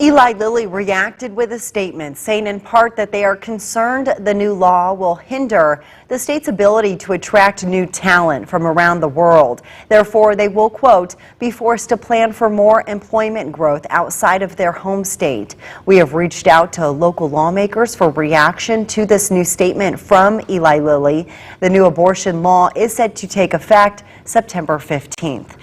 Eli Lilly reacted with a statement saying in part that they are concerned the new law will hinder the state's ability to attract new talent from around the world. Therefore, they will, quote, be forced to plan for more employment growth outside of their home state. We have reached out to local lawmakers for reaction to this new statement from Eli Lilly. The new abortion law is set to take effect September 15th.